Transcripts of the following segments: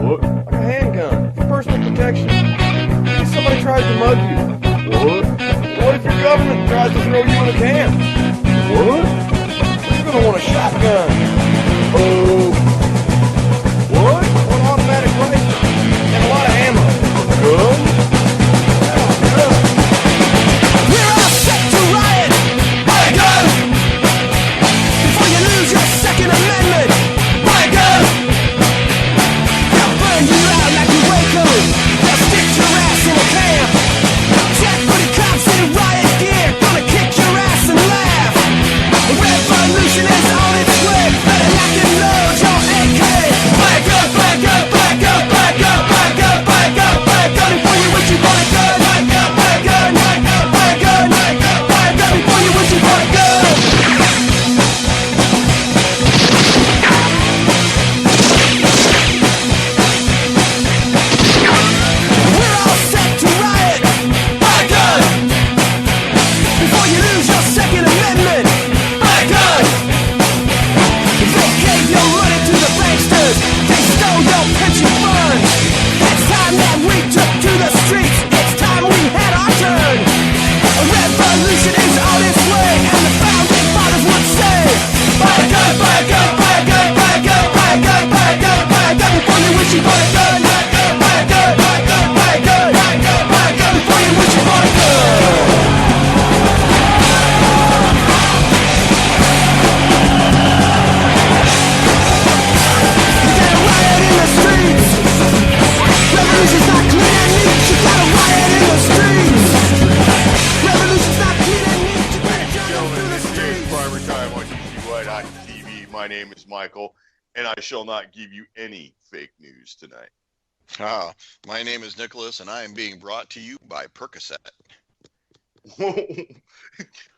What? Like a handgun, for personal protection. In case somebody tries to mug you. What? What if your government tries to throw you in a can? What? You're gonna want a shotgun. Oh. What? Or an automatic rifle. And a lot of ammo. Gun? Yeah, gun. We're all set to riot. Buy a gun before you lose your Second Amendment. Buy a gun. They'll burn you out like a Waco. They'll stick your ass in a camp. Jackbooty cops in riot gear, gonna kick your ass and laugh. The revolution is on its way. Better lock and load your AK. Buy a gun, buy a gun, buy a gun, buy a gun, buy a gun, buy a gun, buy a gun before you wish you bought a gun. Buy a gun, buy a gun, buy a gun, buy a gun, buy a gun, buy a gun before you wish you bought a gun. We're all set to riot. Buy a gun before you lose your Second Amendment. Buy a gun. They gave your money to the banksters. They stole your pension funds. It's time that we took to the streets. It's time we had our turn. A revolution is on its way, and the founding fathers would say, buy a gun, buy a gun, buy a gun, buy a gun, buy a gun, buy a gun, buy a gun before you wish you bought a gun. Buy a gun, buy a gun, buy a gun, buy a gun, buy a gun, buy a gun before you wish you bought a gun. You gotta riot in the streets. Revolution's not clean and neat. You gotta riot in the streets. Revolution's not clean and neat. You gotta Ladies and jump gentlemen, through the this is streets. PrimerTime on TV. My name is Michael, and I shall not give you any fake news tonight. My name is Nicholas, and I am being brought to you by Percocet.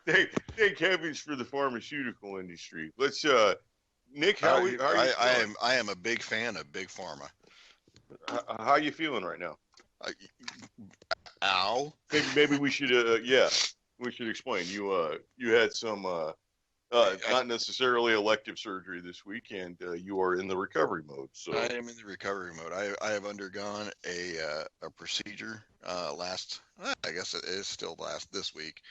Thank heavens for the pharmaceutical industry. Let's, Nick, how you I am a big fan of Big Pharma. how you feeling right now? Ow. Maybe we should, we should explain. You had some, not necessarily elective surgery this week, and you are in the recovery mode. So I am in the recovery mode. I have undergone a procedure I guess it is still this week,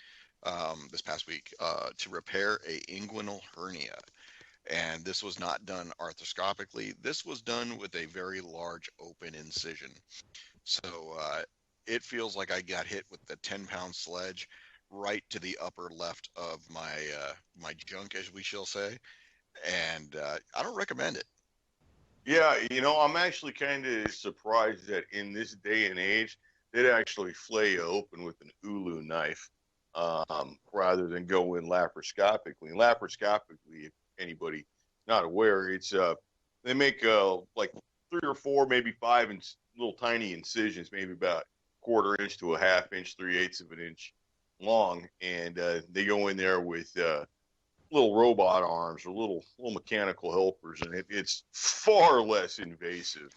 this past week, to repair a inguinal hernia. And this was not done arthroscopically. This was done with a very large open incision. So it feels like I got hit with the 10-pound sledge right to the upper left of my junk, as we shall say. And I don't recommend it. yeah, I'm actually kind of surprised that in this day and age, they'd actually flay you open with an Ulu knife rather than go in laparoscopically. And laparoscopically, if anybody not aware, it's they make like 3 or 4, maybe 5 little tiny incisions, maybe about 1/4 inch to a 1/2 inch, 3/8 of an inch long, and they go in there with little robot arms or little mechanical helpers, and it's far less invasive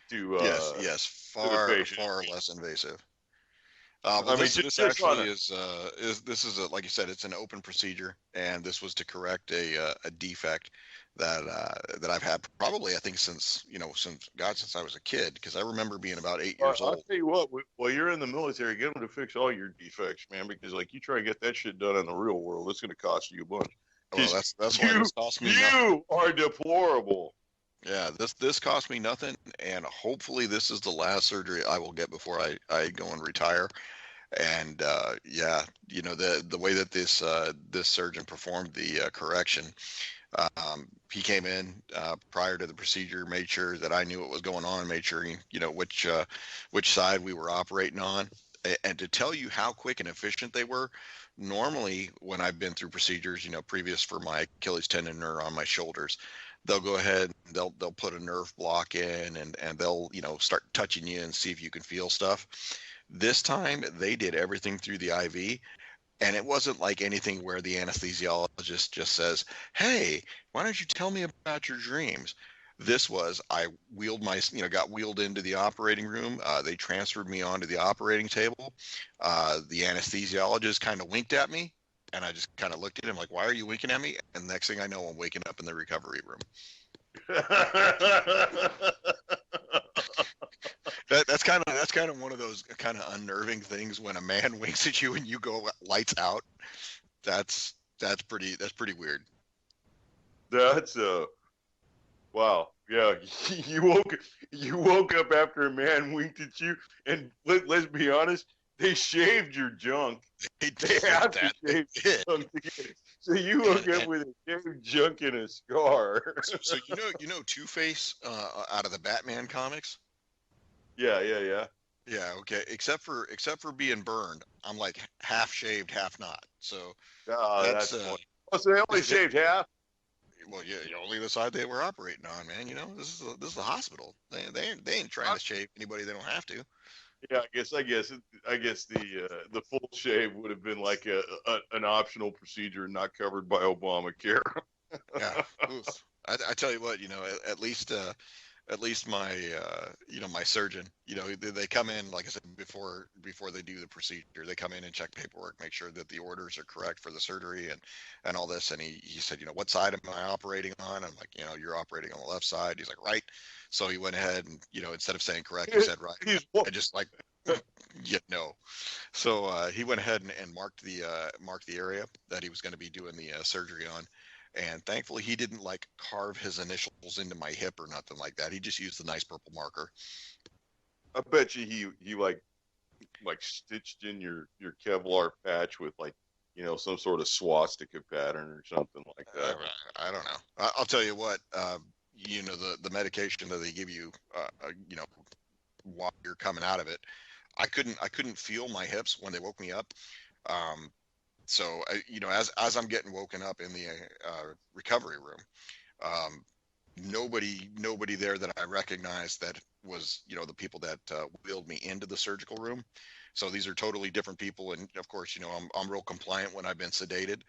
to far less invasive. This actually is like you said, it's an open procedure, and this was to correct a defect that I've had probably, I think, since I was a kid, because I remember being about 8 years old. I'll tell you what, while you're in the military, get them to fix all your defects, man, because like you try to get that shit done in the real world, it's going to cost you a bunch. Well, that's why this cost me nothing. You are deplorable. Yeah, this cost me nothing, and hopefully this is the last surgery I will get before I go and retire. And the way that this surgeon performed the correction, he came in prior to the procedure, made sure that I knew what was going on, made sure which side we were operating on. And to tell you how quick and efficient they were, normally when I've been through procedures, previous for my Achilles tendon or on my shoulders, they'll go ahead, they'll put a nerve block in, and they'll start touching you and see if you can feel stuff. This time they did everything through the IV, and it wasn't like anything where the anesthesiologist just says, "Hey, why don't you tell me about your dreams?" This was, I got wheeled into the operating room. They transferred me onto the operating table. The anesthesiologist kind of winked at me, and I just kind of looked at him like, "Why are you winking at me?" And next thing I know, I'm waking up in the recovery room. That's kind of one of those kind of unnerving things when a man winks at you and you go lights out. That's pretty weird. That's wow. Yeah, you woke up after a man winked at you, and let's be honest, they shaved your junk. They They did have that. to shave They your did. junk. So you woke up And with a shaved junk and a scar. so Two-Face out of the Batman comics. Yeah. Yeah, okay. Except for being burned, I'm like half shaved, half not. So Oh, that's that's funny. Oh, so they only shaved half? well, yeah, only the side they were operating on, man. This is the hospital. They ain't trying to shave anybody they don't have to. Yeah, I guess the full shave would have been like an optional procedure not covered by Obamacare. Yeah. Oof. I tell you what, at least my my surgeon, they come in, like I said, before they do the procedure, they come in and check paperwork, make sure that the orders are correct for the surgery and all this. And he said, what side am I operating on? I'm like, you're operating on the left side. He's like, right. So he went ahead and, instead of saying correct, he said right. I just like, yeah, no. So he went ahead and marked the area that he was going to be doing the surgery on. And thankfully, he didn't like carve his initials into my hip or nothing like that. He just used the nice purple marker. I bet you he like stitched in your Kevlar patch with some sort of swastika pattern or something like that. I don't know. I'll tell you what. The medication that they give you, while you're coming out of it, I couldn't feel my hips when they woke me up. So as I'm getting woken up in the recovery room, nobody there that I recognized that was the people that wheeled me into the surgical room. So these are totally different people, and of course I'm real compliant when I've been sedated,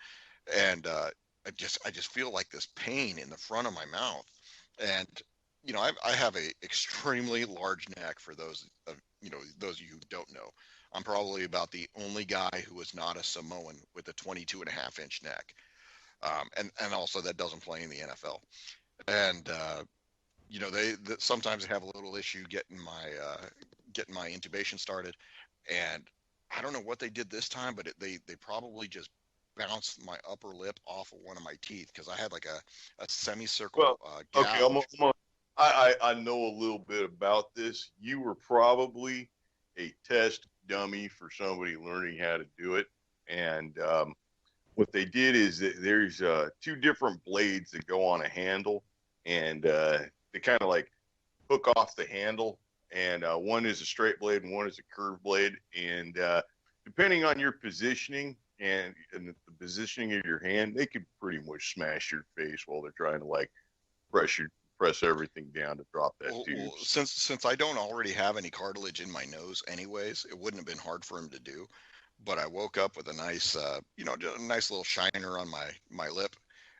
and I just feel like this pain in the front of my mouth, and I have a extremely large neck. For those of those of you who don't know, I'm probably about the only guy who is not a Samoan with a 22.5-inch neck. And also that doesn't play in the NFL. And, they sometimes have a little issue getting my intubation started. And I don't know what they did this time, but they probably just bounced my upper lip off of one of my teeth, because I had like a semicircle gouge. Okay, I know a little bit about this. You were probably a test dummy for somebody learning how to do it. And what they did is that there's two different blades that go on a handle, and they kind of like hook off the handle. And one is a straight blade and one is a curved blade. And depending on your positioning and the positioning of your hand, they could pretty much smash your face while they're trying to like press everything down to drop that tube. Well, since I don't already have any cartilage in my nose anyways, it wouldn't have been hard for him to do. But I woke up with a nice, a nice little shiner on my lip.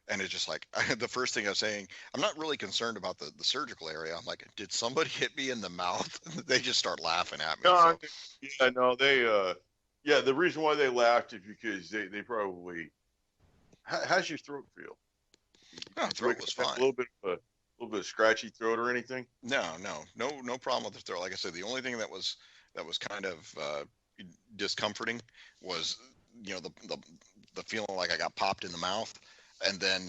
And it's just like, the first thing I was saying, I'm not really concerned about the surgical area. I'm like, did somebody hit me in the mouth? They just start laughing at me. No, yeah, no, the reason why they laughed is because they probably, how's your throat feel? No, throat was fine. A little bit of scratchy throat or anything? No problem with the throat. Like I said, the only thing that was kind of discomforting was the feeling like I got popped in the mouth. And then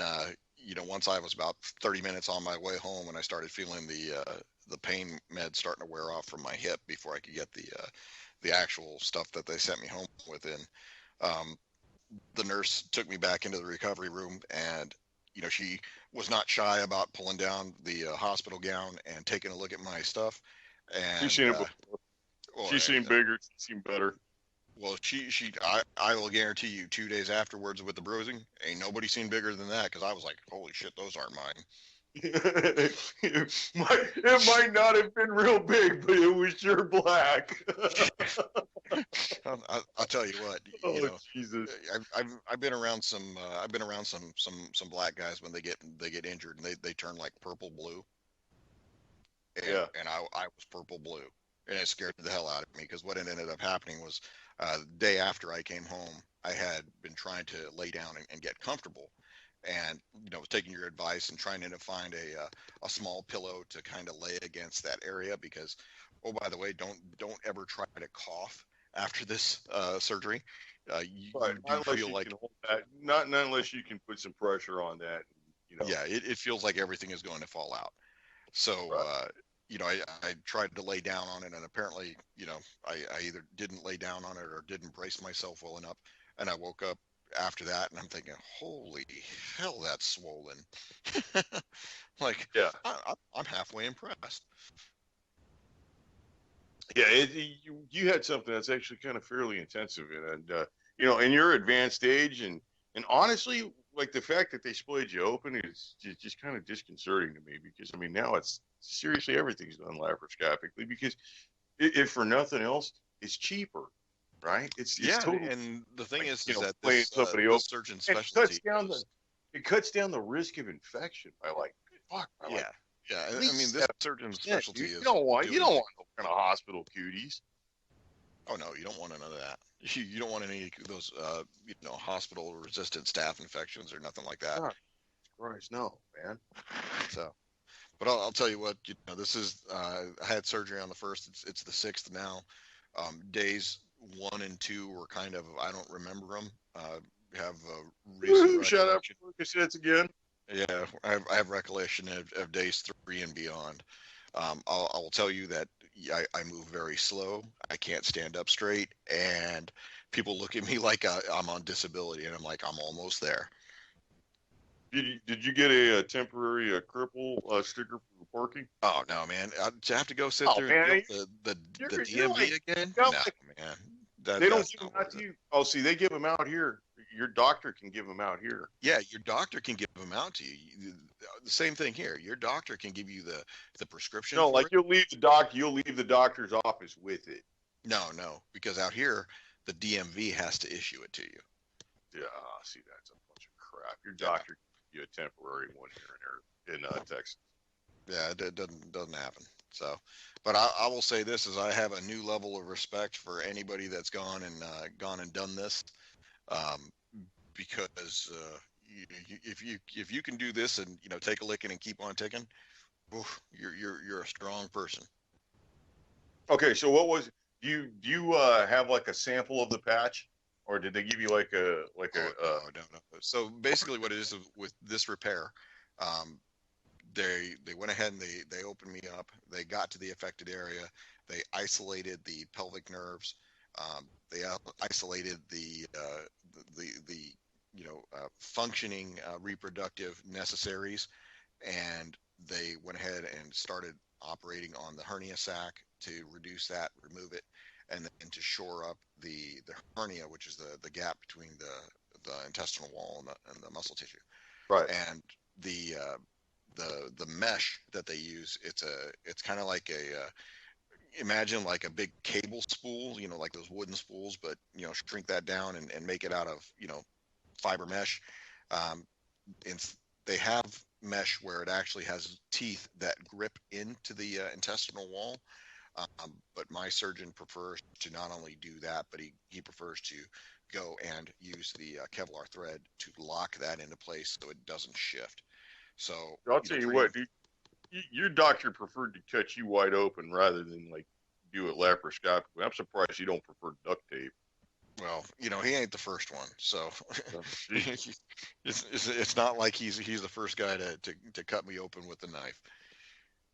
once I was about 30 minutes on my way home and I started feeling the pain meds starting to wear off from my hip before I could get the actual stuff that they sent me home with in, the nurse took me back into the recovery room, and she was not shy about pulling down the hospital gown and taking a look at my stuff. And she's seen it before. She's seen bigger. She's seen better. Well, I will guarantee you 2 days afterwards with the bruising, ain't nobody seen bigger than that, because I was like, holy shit, those aren't mine. it might not have been real big, but it was sure black. I'll tell you what. Jesus! I've been around some black guys when they get injured and they turn like purple blue. And I was purple blue, and it scared the hell out of me, because what ended up happening was the day after I came home, I had been trying to lay down and get comfortable, and taking your advice and trying to find a small pillow to kind of lay against that area, because, oh, by the way, don't ever try to cough after this surgery. You Right. do Not unless feel you like, can hold that. Not unless you can put some pressure on that. yeah, it feels like everything is going to fall out. So, Right. I tried to lay down on it, and apparently, I either didn't lay down on it or didn't brace myself well enough. And I woke up after that, and I'm thinking, holy hell, that's swollen. Like, Yeah. I'm halfway impressed. Yeah. You had something that's actually kind of fairly intensive, and in your advanced age, and honestly, like the fact that they splayed you open is just kind of disconcerting to me, because I mean now it's seriously everything's done laparoscopically, because if for nothing else, it's cheaper, right? It's Yeah, totally and the thing like, is that playing somebody this open. surgeon And specialty it cuts down the risk of infection by like by like yeah. at I mean, least this surgeon 7%, specialty dude. is You doing. don't want no kind of hospital cuties. Oh no, you don't want none of that. You don't want any of those hospital resistant staph infections or nothing like that. God Christ, no, man. So, but I'll tell you what, this is I had surgery on the first. It's the sixth now. Days 1 and 2 were kind of, I don't remember them. Have a recent Shut up, recollection. cassettes again. Yeah, I have recollection of days 3 and beyond. I will tell you that I move very slow. I can't stand up straight, and people look at me like I'm on disability, and I'm like, I'm almost there. Did you get a temporary cripple sticker for parking? Oh no, man! To have to go sit Oh there and man, fill the you're DMV like, again? you know, No, like, man. they don't That's give them not out worth to it. you. Oh, see, they give them out here. Your doctor can give them out here. Yeah, your doctor can give them out to you. The same thing here. Your doctor can give you the prescription No, for like it. you'll leave the doctor's office with it. No, because out here the DMV has to issue it to you. Yeah, see, that's a bunch of crap. Your Yeah, doctor can give you a temporary one here in Texas. yeah, it doesn't happen. So, but I will say this: is I have a new level of respect for anybody that's gone and done this, um, because if you can do this and take a licking and keep on ticking, oof, you're a strong person. Okay, so what was do you have like a sample of the patch, or did they give you like a No. So basically, what it is with this repair, um, they went ahead and they opened me up. They got to the affected area. They isolated the pelvic nerves. They isolated the functioning reproductive necessaries, and they went ahead and started operating on the hernia sac to reduce that, remove it, and then to shore up the hernia, which is the gap between the intestinal wall and the muscle tissue. right? And the mesh that they use, it's kind of like imagine like a big cable spool, like those wooden spools, but shrink that down and make it out of fiber mesh. um, and they have mesh where it actually has teeth that grip into the intestinal wall. But my surgeon prefers to not only do that, but he prefers to go and use the Kevlar thread to lock that into place so it doesn't shift. So I'll tell you what, dude, your doctor preferred to cut you wide open rather than like do it laparoscopically. I'm surprised you don't prefer duct tape. Well, he ain't the first one, so it's not like he's the first guy to cut me open with the knife.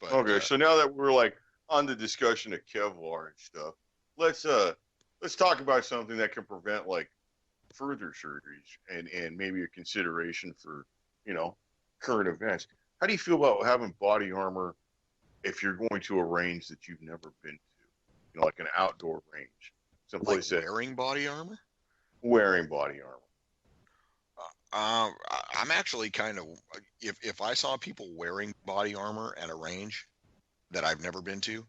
But Okay, so now that we're like on the discussion of Kevlar and stuff, let's talk about something that can prevent like further surgeries and maybe a consideration for current events. How do you feel about having body armor if you're going to a range that you've never been to, like an outdoor range, someplace like that wearing body armor? wearing body armor? I'm actually kind of, if I saw people wearing body armor at a range that I've never been to,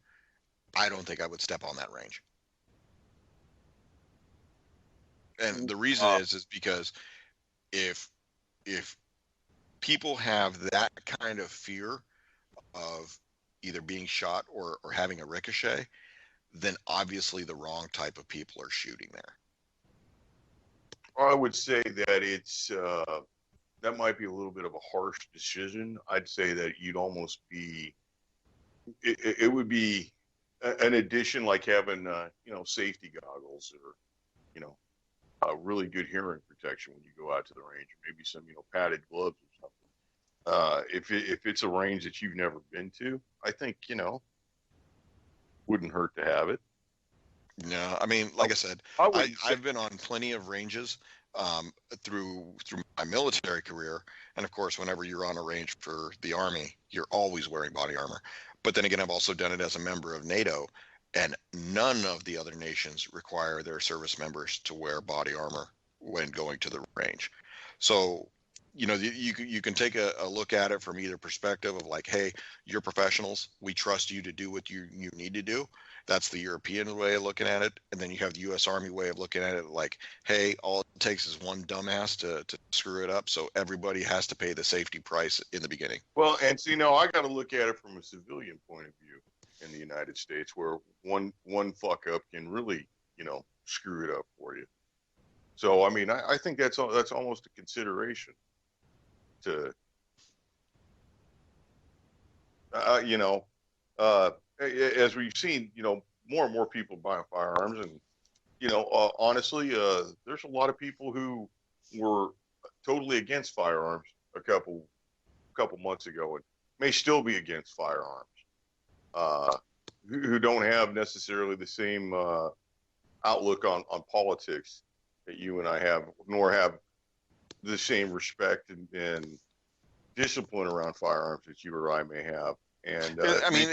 I don't think I would step on that range. And the reason is because if people have that kind of fear of either being shot or having a ricochet, then obviously the wrong type of people are shooting there. I would say that it's that might be a little bit of a harsh decision. I'd say that you'd almost be, it would be an addition like having, safety goggles or, really good hearing protection when you go out to the range, or maybe some, padded gloves or something. If it's a range that you've never been to, I think, wouldn't hurt to have it. No, I mean, like I said, I've been on plenty of ranges through my military career, and of course, whenever you're on a range for the Army, you're always wearing body armor. But then again, I've also done it as a member of NATO, and none of the other nations require their service members to wear body armor when going to the range. So, you can take a look at it from either perspective of like, hey, you're professionals. We trust you to do what you need to do. That's the European way of looking at it. And then you have the U.S. Army way of looking at it like, hey, all it takes is one dumbass to screw it up. So everybody has to pay the safety price in the beginning. Well, and I got to look at it from a civilian point of view in the United States, where one fuck up can really, screw it up for you. So, I mean, I think that's almost a consideration to, as we've seen, more and more people buying firearms, and honestly, there's a lot of people who were totally against firearms a couple months ago, and may still be against firearms, who don't have necessarily the same outlook on politics that you and I have, nor have the same respect and discipline around firearms that you or I may have. And I mean,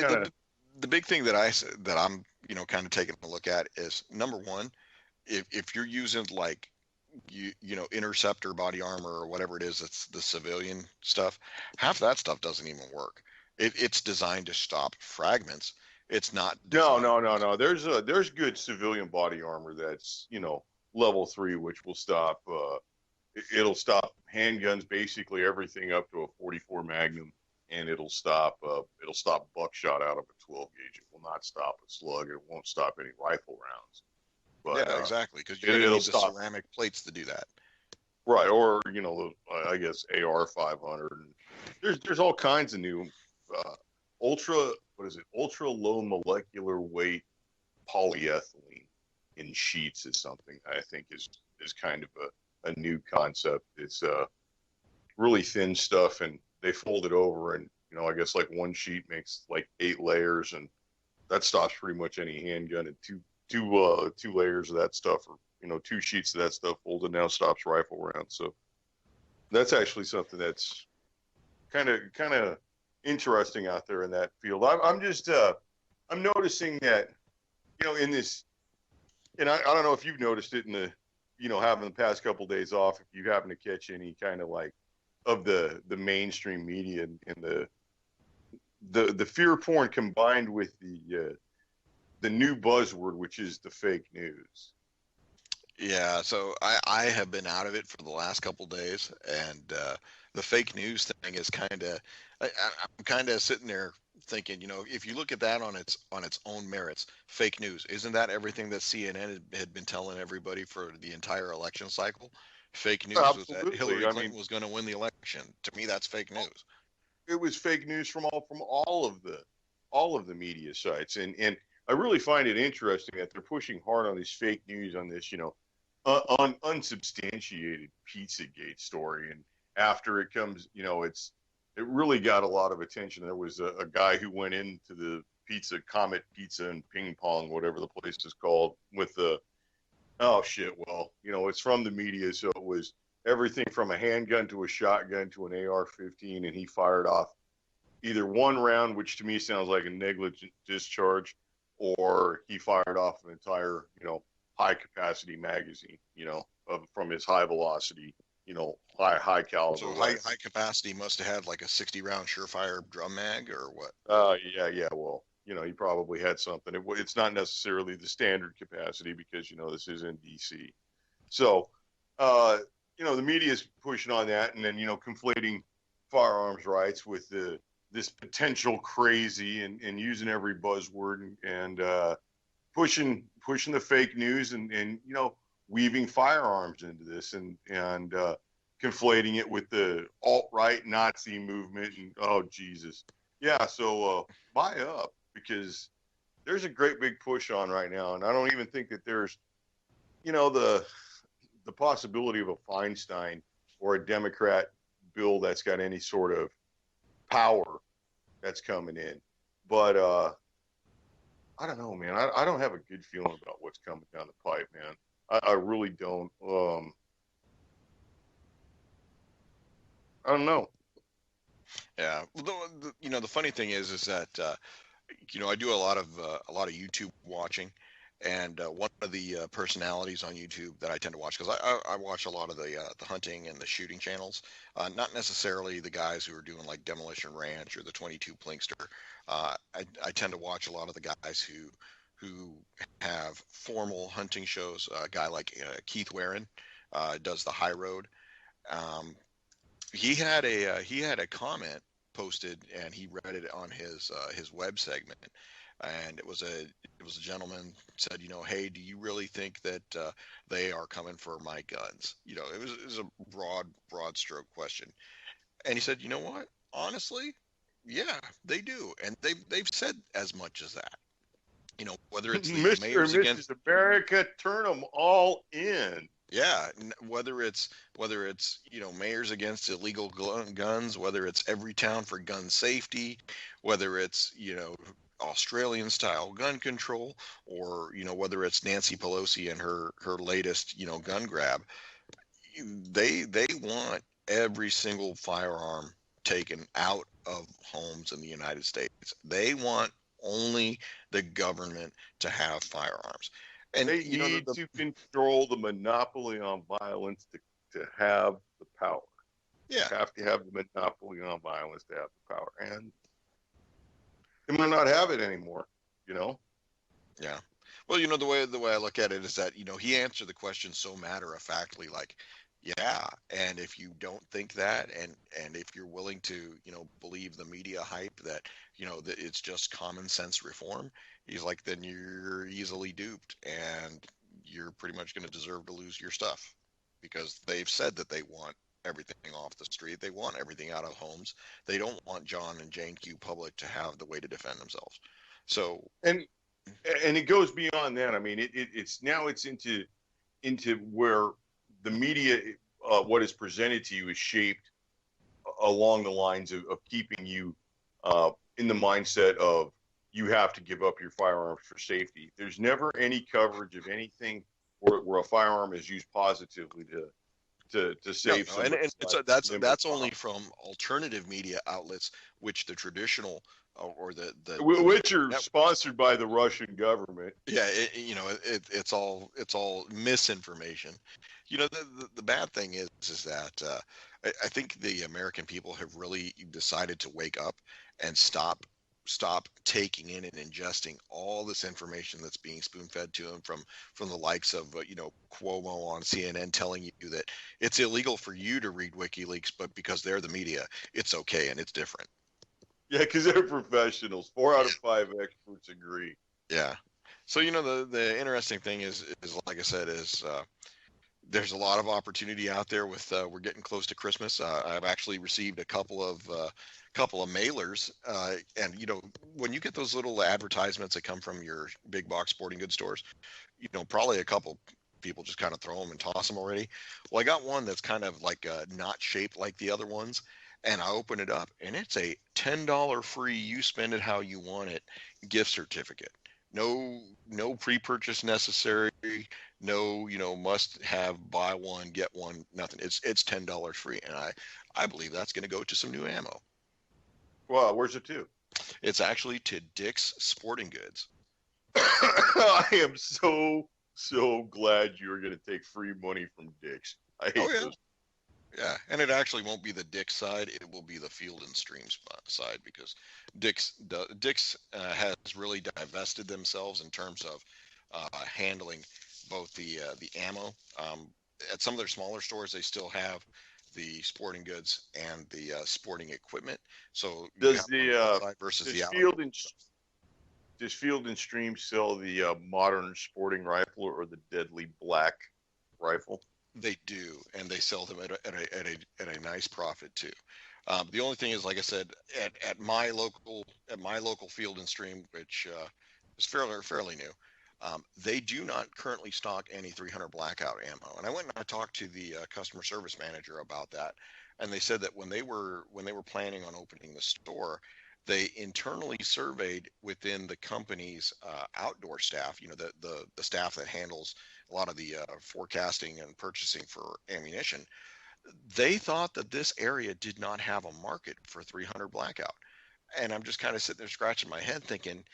the big thing that I'm kind of taking a look at is, number one, if you're using like interceptor body armor or whatever it is, it's the civilian stuff, half that stuff doesn't even work. It's designed to stop fragments. It's not designed. No. There's good civilian body armor that's level 3, which will stop it'll stop handguns, basically everything up to a 44 Magnum, and it'll stop buckshot out of a 12 gauge. It will not stop a slug. It won't stop any rifle rounds. But, yeah, exactly, because you're going to need the ceramic plates to do that. Right, or I guess AR 500. There's all kinds of new ultra low molecular weight polyethylene in sheets is something I think is kind of a new concept. It's really thin stuff, and they fold it over, and I guess like one sheet makes like 8 layers, and that stops pretty much any handgun. And two layers of that stuff, or 2 sheets of that stuff folded now stops rifle rounds. So that's actually something that's kind of interesting out there in that field. I'm noticing that in this, and I don't know if you've noticed it in the having the past couple days off, if you happen to catch any kind of like of the mainstream media and the fear porn combined with the new buzzword, which is the fake news. Yeah, so I have been out of it for the last couple days, and the fake news thing is I'm kind of sitting there thinking, if you look at that on its own merits, fake news, isn't that everything that CNN had been telling everybody for the entire election cycle? Fake news was that Hillary Clinton was going to win the election. To me, that's fake news. It was fake news from all of the media sites, and I really find it interesting that they're pushing hard on this fake news, on this unsubstantiated Pizzagate story, and after it comes, it really got a lot of attention. There was a guy who went into the Comet Pizza and Ping Pong, whatever the place is called, with it's from the media, so it was everything from a handgun to a shotgun to an AR-15, and he fired off either one round, which to me sounds like a negligent discharge, or he fired off an entire, high capacity magazine, from his high velocity, high caliber. So high capacity must have had like a 60 round surefire drum mag, or what? Yeah. Well, he probably had something. It's not necessarily the standard capacity because, this is in DC. So, the media is pushing on that, and then, conflating firearms rights with this potential crazy and using every buzzword and pushing the fake news and weaving firearms into this and conflating it with the alt-right Nazi movement, and oh Jesus, yeah. So buy up, because there's a great big push on right now, and I don't even think that there's, the possibility of a Feinstein or a Democrat bill that's got any sort of power that's coming in. But I don't know, man. I don't have a good feeling about what's coming down the pipe, man. I really don't. I don't know. Yeah. Well, the funny thing is that I do a lot of YouTube watching, and one of the personalities on YouTube that I tend to watch, because I watch a lot of the hunting and the shooting channels, not necessarily the guys who are doing like Demolition Ranch or the 22 Plinkster. I tend to watch a lot of the guys who have formal hunting shows. A guy like Keith Warren does the High Road. He had a comment posted, and he read it on his web segment, and it was a gentleman said, hey, do you really think that they are coming for my guns? It was a broad stroke question, and he said, you know what, honestly, yeah, they do, and they've said as much as that. Whether it's the Mr. mayors and against Mrs. America, turn them all in. Yeah, whether it's mayors against illegal guns, whether it's every town for gun safety, whether it's Australian style gun control, or whether it's Nancy Pelosi and her latest gun grab, they want every single firearm taken out of homes in the United States. They want only the government to have firearms. And they need to control the monopoly on violence to have the power. Yeah. You have to have the monopoly on violence to have the power. And they might not have it anymore, Yeah. Well, the way I look at it is that, he answered the question so matter-of-factly, like, yeah, and if you don't think that, and if you're willing to, believe the media hype that, that it's just common sense reform, he's like, then you're easily duped, and you're pretty much going to deserve to lose your stuff, because they've said that they want everything off the street. They want everything out of homes. They don't want John and Jane Q. Public to have the way to defend themselves. So, and it goes beyond that. I mean, it's into where the media, what is presented to you, is shaped along the lines of keeping you in the mindset of you have to give up your firearms for safety. There's never any coverage of anything where a firearm is used positively to save. No, and that's only from alternative media outlets, which the traditional or the which are sponsored by the Russian government. Yeah, it's all misinformation. The bad thing is that I think the American people have really decided to wake up and stop taking in and ingesting all this information that's being spoon-fed to them from the likes of Cuomo on CNN telling you that it's illegal for you to read WikiLeaks, but because they're the media, it's okay and it's different. Yeah, because they're professionals. 4 out of 5 experts agree. Yeah. So the interesting thing is like I said, is there's a lot of opportunity out there with we're getting close to Christmas. I've actually received a couple of mailers, and when you get those little advertisements that come from your big box sporting goods stores, probably a couple people just kind of throw them and toss them already. Well, I got one that's kind of like not shaped like the other ones, and I open it up, and it's a $10 free, you spend it how you want it gift certificate. No pre-purchase necessary. No, must have, buy one, get one, nothing. It's $10 free, and I believe that's going to go to some new ammo. Well, where's it to? It's actually to Dick's Sporting Goods. I am so glad you're going to take free money from Dick's. I hate those. Yeah, and it actually won't be the Dick's side; it will be the Field and Stream side, because Dick's has really divested themselves in terms of handling both the ammo. At some of their smaller stores, they still have the sporting goods and the sporting equipment. So does Field and Stream sell the modern sporting rifle or the deadly black rifle? They do, and they sell them at a nice profit too. The only thing is, like I said, at my local Field and Stream, which is fairly new, they do not currently stock any 300 blackout ammo. And I went and I talked to the customer service manager about that, and they said that when they were planning on opening the store, they internally surveyed within the company's outdoor staff, the staff that handles a lot of the forecasting and purchasing for ammunition. They thought that this area did not have a market for 300 blackout. And I'm just kind of sitting there scratching my head thinking,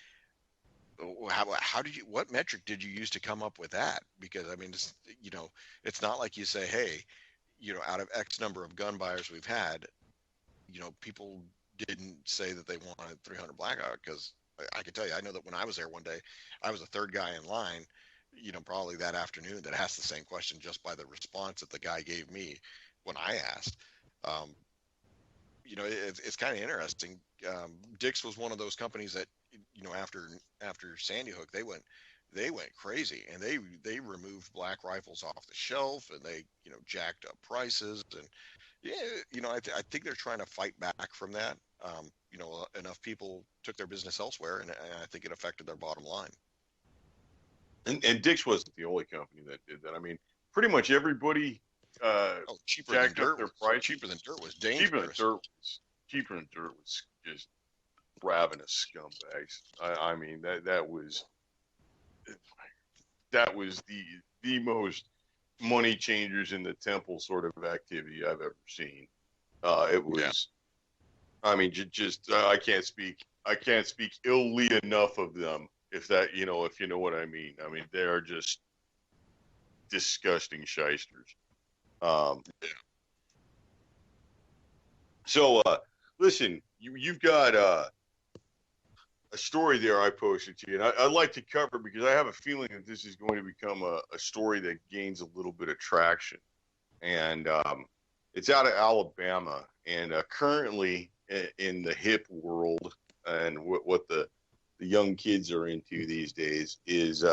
how did you, what metric did you use to come up with that? Because I mean, it's not like you say, hey, out of X number of gun buyers we've had, people didn't say that they wanted 300 blackout. Because I can tell you, I know that when I was there one day, I was the third guy in line, probably that afternoon, that asked the same question just by the response that the guy gave me when I asked. It's kind of interesting. Dick's was one of those companies that, after Sandy Hook, they went crazy, and they removed black rifles off the shelf, and they, jacked up prices. And yeah, I think they're trying to fight back from that. Enough people took their business elsewhere, and I think it affected their bottom line. And Dick's wasn't the only company that did that. I mean, pretty much everybody cheaper jacked than dirt up their was, prices. cheaper than dirt was dangerous. Cheaper than dirt was just ravenous scumbags. I mean, that was the most money changers in the temple sort of activity I've ever seen. It was, yeah. I mean, I can't speak illy enough of them. If you know what I mean. I mean, they are just disgusting shysters. So, listen, you've got a story there I posted to you, and I'd like to cover, because I have a feeling that this is going to become a story that gains a little bit of traction. And it's out of Alabama, and currently in the hip world, and what the young kids are into these days is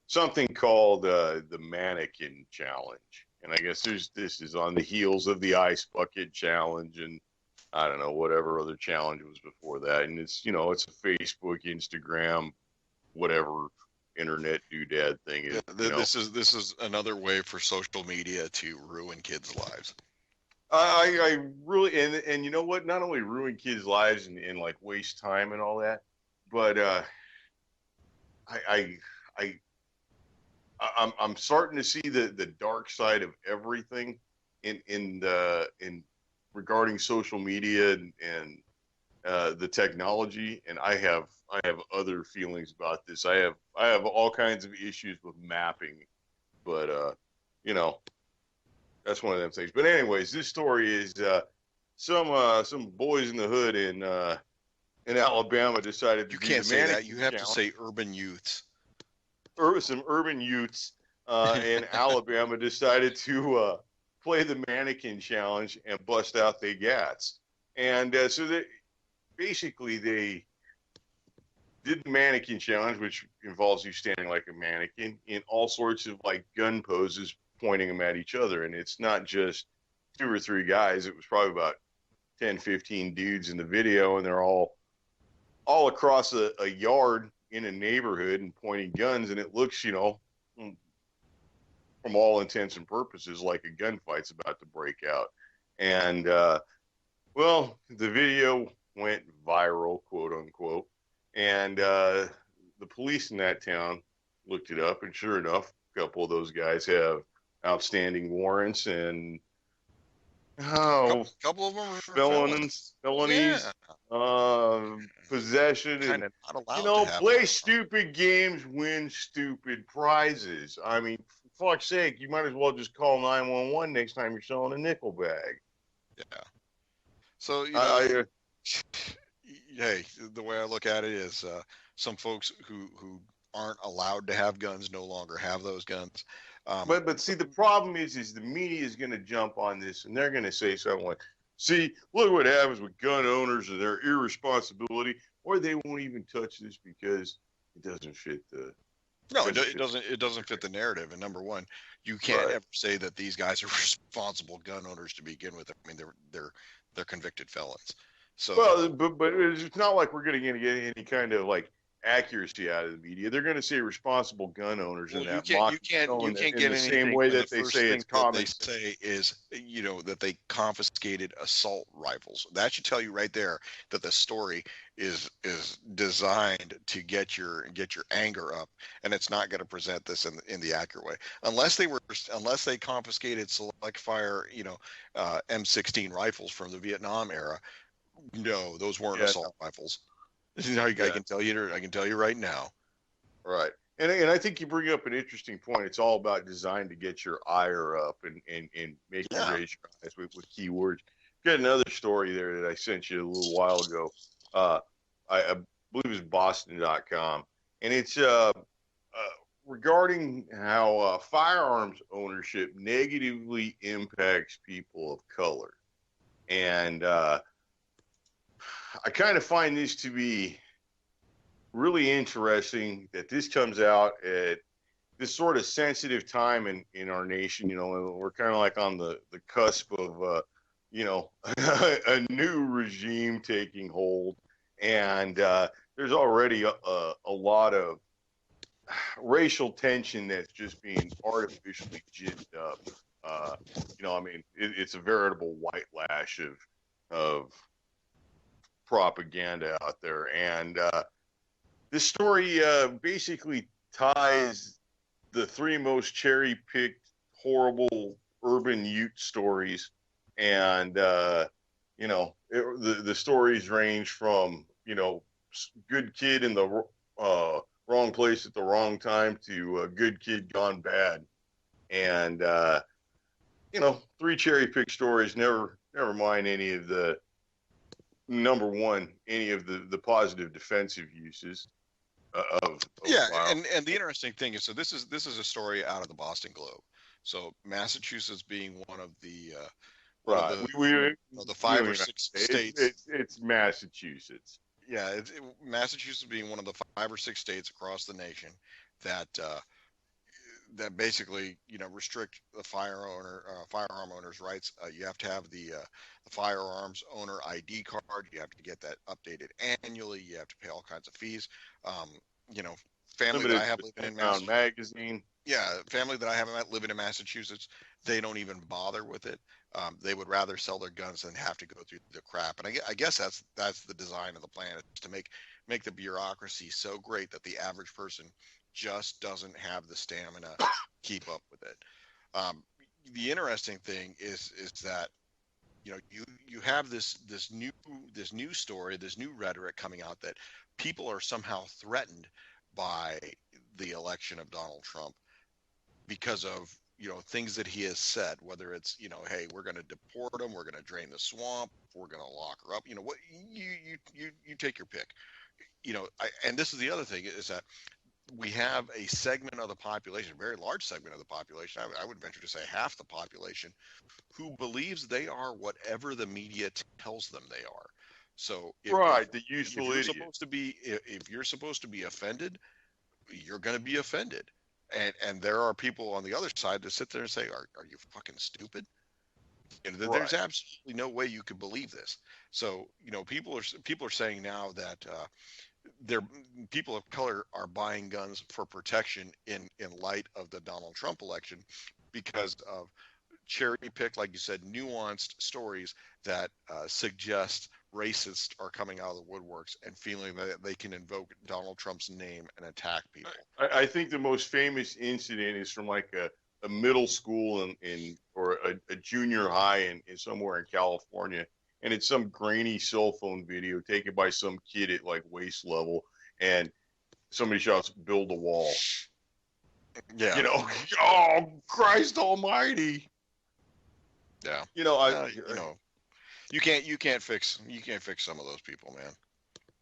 something called the mannequin challenge. And I guess this is on the heels of the ice bucket challenge, and I don't know, whatever other challenge was before that. And it's, it's a Facebook, Instagram, whatever internet doodad thing is. This is another way for social media to ruin kids' lives. I really, and you know what? Not only ruin kids' lives and like waste time and all that, but I'm starting to see the dark side of everything in regarding social media and the technology, and I have other feelings about this. I have all kinds of issues with mapping, but that's one of them things. But anyways, this story is some boys in the hood in Alabama decided to You can't say that. You have challenge. to say urban youths. Some urban youths in Alabama decided to play the mannequin challenge and bust out their gats. And so they did the mannequin challenge, which involves you standing like a mannequin in all sorts of like gun poses, pointing them at each other. And it's not just 2 or 3 guys. It was probably about 10, 15 dudes in the video, and they're all across a yard in a neighborhood and pointing guns, and it looks, from all intents and purposes, like a gunfight's about to break out. And well, the video went viral, quote unquote, and the police in that town looked it up, and sure enough, a couple of those guys have outstanding warrants, and couple of them are felonies, yeah. Possession, and not allowed to play stupid games, win stupid prizes. I mean, for fuck's sake, you might as well just call 911 next time you're selling a nickel bag. Yeah. So hey, the way I look at it is, some folks who aren't allowed to have guns no longer have those guns. But see, the problem is the media is going to jump on this, and they're going to say something like, see, look what happens with gun owners and their irresponsibility, or they won't even touch this because it doesn't fit the No, it doesn't. It doesn't fit the narrative. And number one, you can't ever say that these guys are responsible gun owners to begin with. I mean, they're convicted felons. So Well, but it's not like we're going to get any kind of like accuracy out of the media. They're going to say responsible gun owners well, in that you can't in get the anything same way when that the they first say thing it's that common. they say is that they confiscated assault rifles. That should tell you right there that the story is designed to get your anger up, and it's not going to present this in the accurate way unless they confiscated select fire M16 rifles from the Vietnam era. No, those weren't assault rifles. I can tell you right now. Right. And I think you bring up an interesting point. It's all about design to get your ire up and make you raise your eyes with keywords. Got another story there that I sent you a little while ago. I believe it's Boston.com. And it's regarding how firearms ownership negatively impacts people of color. And I kind of find this to be really interesting that this comes out at this sort of sensitive time in our nation. You know, we're kind of like on the cusp of, a new regime taking hold. And there's already a lot of racial tension that's just being artificially ginned up. It's a veritable white lash of propaganda out there. And this story basically ties the three most cherry-picked, horrible urban Ute stories. And, the stories range from, good kid in the wrong place at the wrong time to a good kid gone bad. And, three cherry-picked stories, never mind any of the, number one, any of the positive defensive uses. And the interesting thing is, so this is a story out of the Boston Globe. So Massachusetts being one of the the 5 or 6 states. It's Massachusetts. Yeah, Massachusetts being one of the 5 or 6 states across the nation that basically restrict the firearm owner's rights. You have to have the firearms owner ID card. You have to get that updated annually. You have to pay all kinds of fees. Family that I have living in Massachusetts. Magazine. Yeah, family that I have living in Massachusetts, they don't even bother with it. They would rather sell their guns than have to go through the crap. And I guess that's the design of the plan, is to make the bureaucracy so great that the average person just doesn't have the stamina to keep up with it. The interesting thing is that you have this new story, this new rhetoric coming out that people are somehow threatened by the election of Donald Trump because of things that he has said, whether it's hey, we're going to deport him, we're going to drain the swamp, we're going to lock her up, what you take your pick. And this is the other thing, is that we have a segment of the population, a very large segment of the population, I would venture to say half the population, who believes they are whatever the media tells them they are. So the useful idiot. If you're supposed to be offended, you're going to be offended. And there are people on the other side that sit there and say, are you fucking stupid? There's absolutely no way you could believe this. So, people are saying now that people of color are buying guns for protection in light of the Donald Trump election because of cherry-picked, like you said, nuanced stories that suggest racists are coming out of the woodworks and feeling that they can invoke Donald Trump's name and attack people. I think the most famous incident is from like a middle school or a junior high in somewhere in California. And it's some grainy cell phone video taken by some kid at like waist level. And somebody shouts, "Build a wall." Yeah. Oh, Christ almighty. Yeah. You can't fix some of those people, man.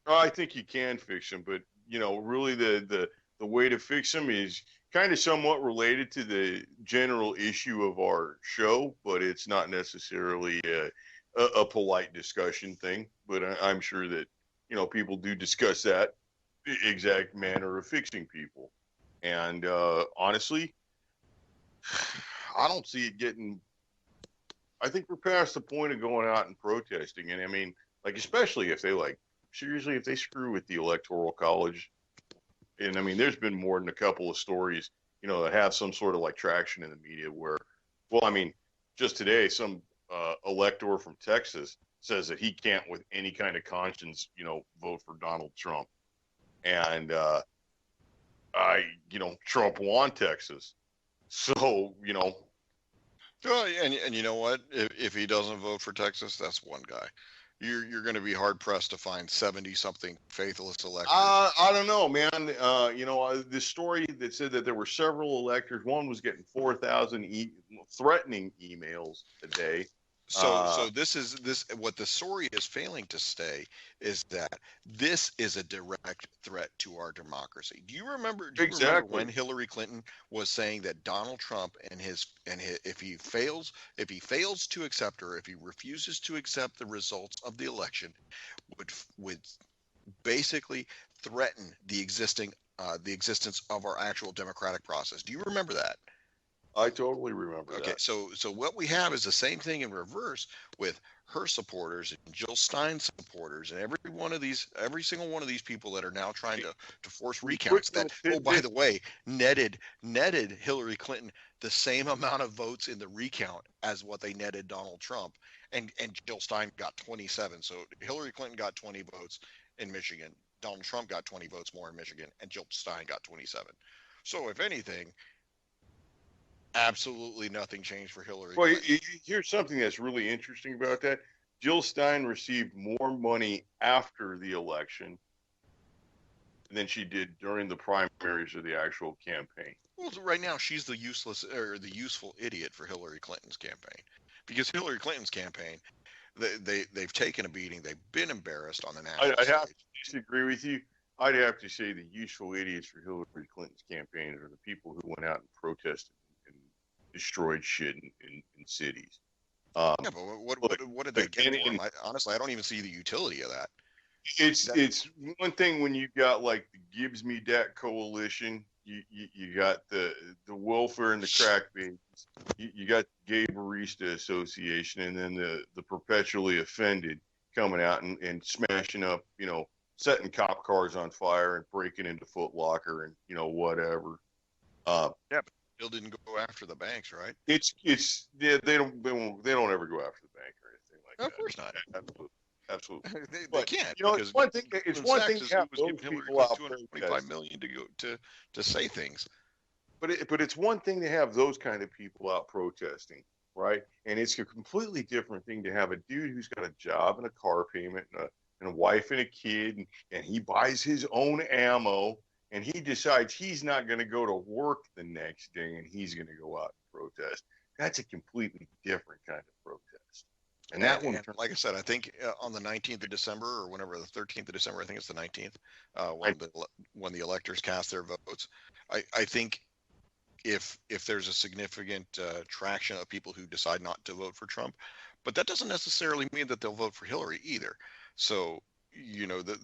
I think you can fix them, but really the way to fix them is kind of somewhat related to the general issue of our show, but it's not necessarily a polite discussion thing. But I'm sure that people do discuss that exact manner of fixing people, And honestly, I don't see it getting. I think we're past the point of going out and protesting. And I mean, like, especially if they seriously, if they screw with the Electoral College. And I mean, there's been more than a couple of stories, that have some sort of like traction in the media where, well, I mean, just today, some elector from Texas says that he can't, with any kind of conscience, vote for Donald Trump. And Trump won Texas. So, Oh, and you know what? If he doesn't vote for Texas, that's one guy. You're going to be hard pressed to find 70-something faithless electors. I don't know, man. This story that said that there were several electors. One was getting 4,000 threatening emails a day. So this what the story is failing to say is that this is a direct threat to our democracy. Do you remember when Hillary Clinton was saying that Donald Trump and his if he fails to accept, or if he refuses to accept the results of the election, would basically threaten the existence of our actual democratic process? Do you remember that? I totally remember that. Okay, so what we have is the same thing in reverse with her supporters and Jill Stein's supporters and every single one of these people that are now trying to force recounts that, oh, by the way, netted Hillary Clinton the same amount of votes in the recount as what they netted Donald Trump, and Jill Stein got 27. So Hillary Clinton got 20 votes in Michigan, Donald Trump got 20 votes more in Michigan, and Jill Stein got 27. So if anything, absolutely nothing changed for Hillary Clinton. Well, here's something that's really interesting about that. Jill Stein received more money after the election than she did during the primaries of the actual campaign. Well, right now she's the useful idiot for Hillary Clinton's campaign, because Hillary Clinton's campaign, they've taken a beating, they've been embarrassed on the national I stage. have to disagree with you. I'd have to say the useful idiots for Hillary Clinton's campaign are the people who went out and protested destroyed shit in cities. Yeah, but what did they get for them? Honestly, I don't even see the utility of that. It's one thing when you got like the Gibbs Me Dat Coalition, you got the welfare and the crack babies, you got the Gay Barista Association, and then the perpetually offended coming out and smashing up, setting cop cars on fire and breaking into Foot Locker and whatever. Yeah, but still didn't go after the banks, right? They don't ever go after the bank or anything like that. Of course not. Absolutely. They can't. It's one thing. It's one thing to have those people out $225 million to say things. But it's one thing to have those kind of people out protesting, right? And it's a completely different thing to have a dude who's got a job and a car payment and a wife and a kid, and he buys his own ammo. And he decides he's not going to go to work the next day, and he's going to go out and protest. That's a completely different kind of protest. And that one, like I said, I think on the 19th of December, or whenever, the 13th of December, I think it's the 19th, when the electors cast their votes. I think if there's a significant traction of people who decide not to vote for Trump, but that doesn't necessarily mean that they'll vote for Hillary either. So,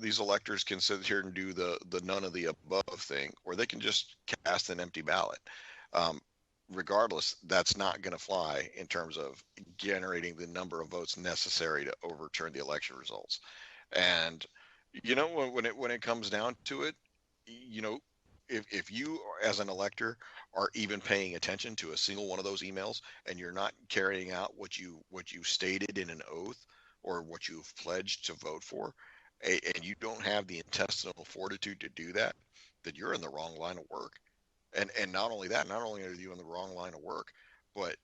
these electors can sit here and do the none of the above thing, or they can just cast an empty ballot. Regardless, that's not going to fly in terms of generating the number of votes necessary to overturn the election results. And when it comes down to it, if you as an elector are even paying attention to a single one of those emails, and you're not carrying out what you stated in an oath or what you've pledged to vote for, and you don't have the intestinal fortitude to do that, then you're in the wrong line of work. And not only that, not only are you in the wrong line of work, but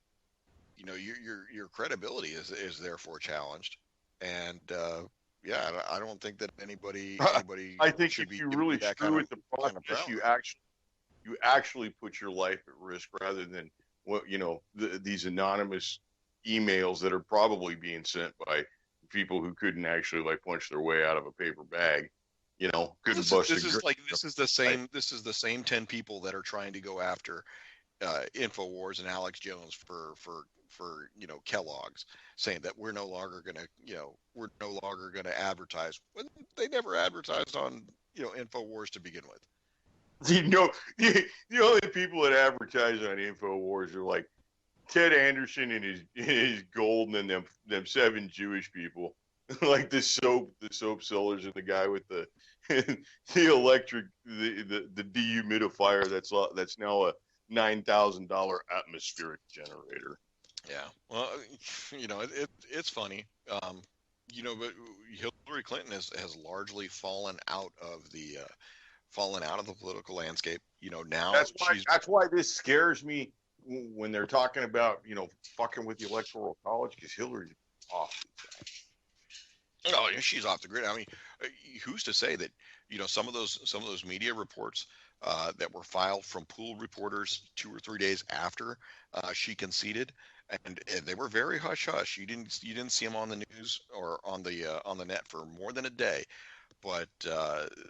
your credibility is therefore challenged. And I don't think that anybody I think should if you really screw with the process, you actually put your life at risk, rather than these anonymous emails that are probably being sent by people who couldn't actually punch their way out of a paper bag, couldn't bust. This is the same 10 people that are trying to go after InfoWars and Alex Jones for Kellogg's, saying that we're no longer going to advertise. They never advertised on InfoWars to begin with. You know, the only people that advertise on InfoWars are like Ted Anderson and his gold, and then them 7 Jewish people, like the soap sellers, and the guy with the the electric the dehumidifier that's now a $9,000 atmospheric generator. Yeah. Well, it's funny. But Hillary Clinton has largely fallen out of the political landscape. Now That's why this scares me when they're talking about fucking with the electoral college, because Hillary's off. Oh, she's off the grid. I mean, who's to say that some of those media reports that were filed from pool reporters 2 or 3 days after she conceded, and they were very hush hush. You didn't see them on the news or on the net for more than a day. But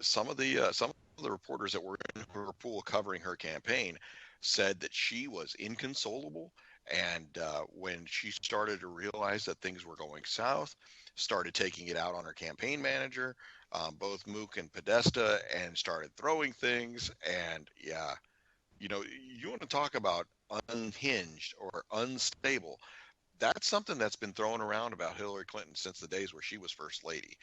some of the reporters that were in her pool covering her campaign said that she was inconsolable, and when she started to realize that things were going south, started taking it out on her campaign manager, both Mook and Podesta, and started throwing things. And yeah, you want to talk about unhinged or unstable. That's something that's been thrown around about Hillary Clinton since the days where she was first lady.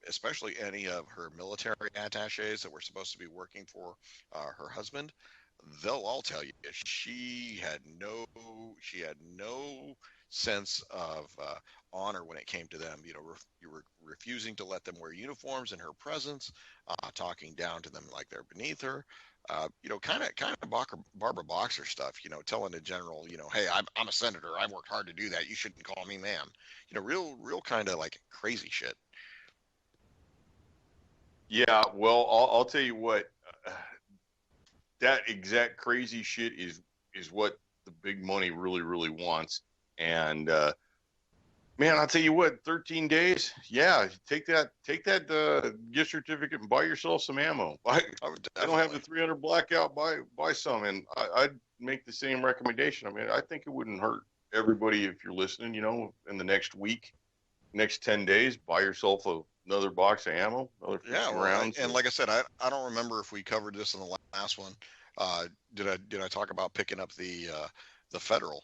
Especially any of her military attaches that were supposed to be working for her husband. They'll all tell you she had no sense of honor when it came to them. You were refusing to let them wear uniforms in her presence, talking down to them like they're beneath her. Kind of Barbara Boxer stuff. Telling the general, hey, I'm a senator. I've worked hard to do that. You shouldn't call me ma'am. Real kind of like crazy shit. Yeah, well, I'll tell you what. That exact crazy shit is what the big money really, really wants. And man, I'll tell you what, 13 days, yeah, take that gift certificate and buy yourself some ammo. I don't have the 300 blackout, buy some, and I'd make the same recommendation. I mean, I think it wouldn't hurt everybody if you're listening. In the next week, next 10 days, buy yourself another box of ammo, another 50 rounds. And like I said, I don't remember if we covered this in the last one. Did I talk about picking up the federal